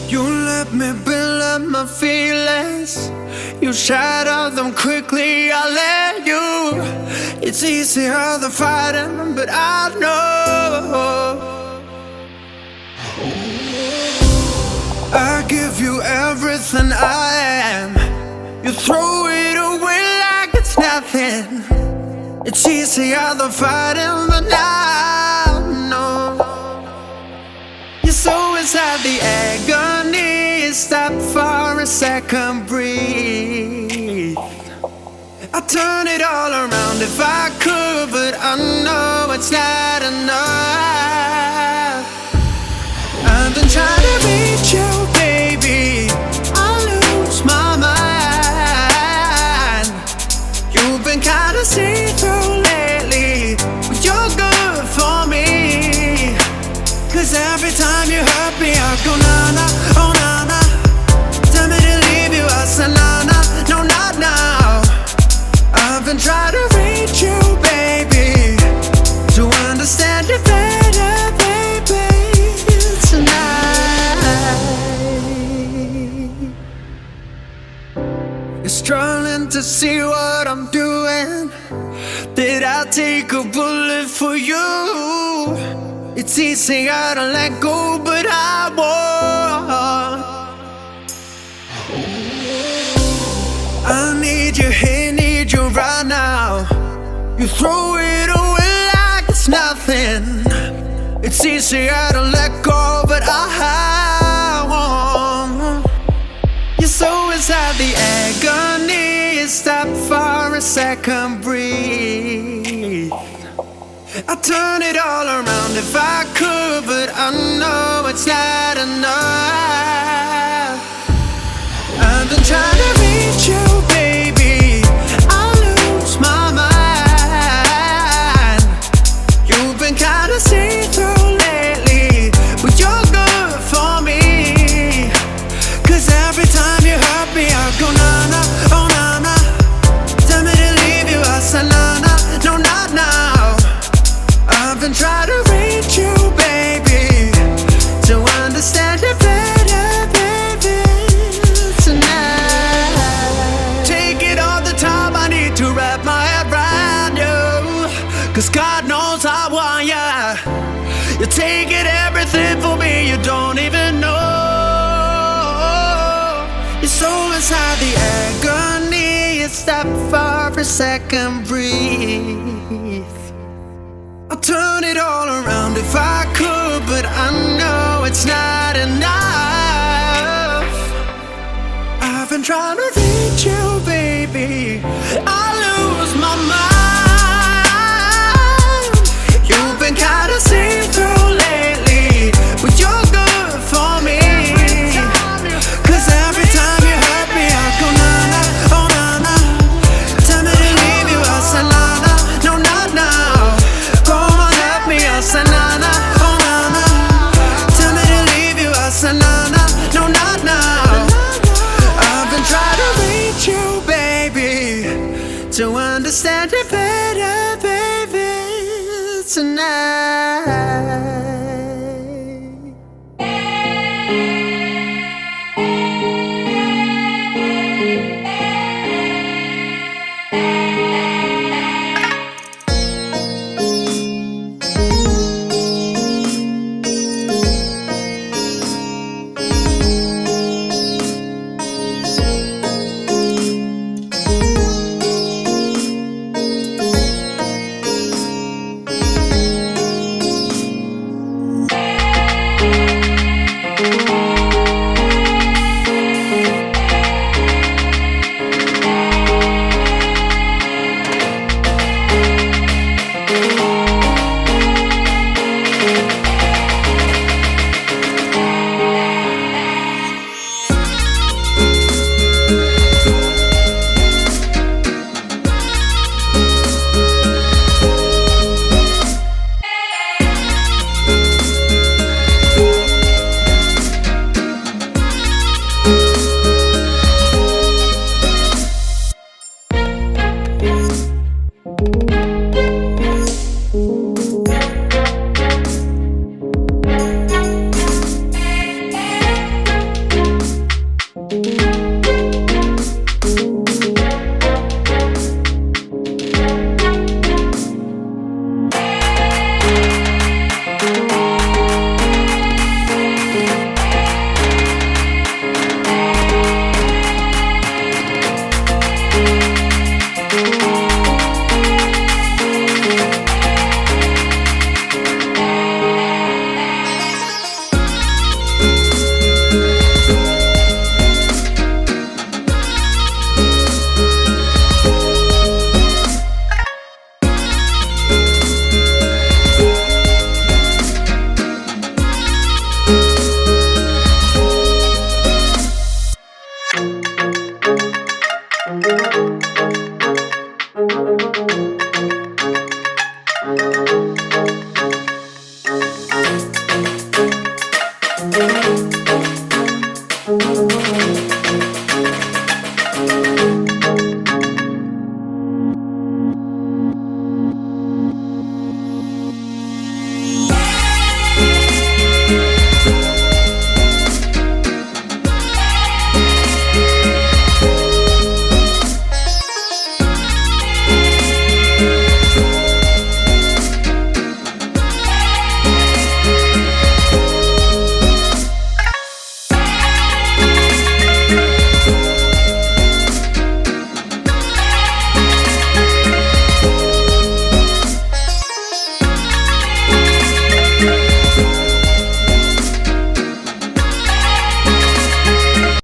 You let me build up my feelings. You shatter them quickly, I let you. It's easier than fighting, but I know I give you everything I am. You throw it away like it's nothing. It's easier than fighting, but I know you're so inside the agony. Stop for a second, breathe. I'd turn it all around if I could, but I know it's not enough. I've been trying to reach you, baby. I lose my mind. You've been kinda see-through lately, but you're good for me. 'Cause every time you hurt me, I go na-na, oh na-na. Tell me to leave you, I say na-na, no not now. I've been trying to reach you, baby, to understand you better, baby, tonight. You're struggling to see what I'm doing. Did I take a bullet for you? It's easier to let go, but I won't. I need you here, need you right now. You throw it away like it's nothing. It's easier to let go, but I won't. You're so inside the agony. Stop for a second, breathe. I'd turn it all around if I could, but I know it's not enough. I've been trying to reach you, baby. I lose my mind. You've been kinda see-through lately, but you're good for me. 'Cause every time you hurt me, I go na-na, oh na-na. Tell me to leave you, I say na-na, no not now. I've been trying to reach you, baby, to understand you better, baby, tonight. Take it all the time, I need to wrap my head around you. 'Cause God knows I want ya. You're taking everything for me, you don't even know. You're so inside the agony. Stop for a second, breathe. I'll turn it all around if I could, but I know it's not enough. I've been trying to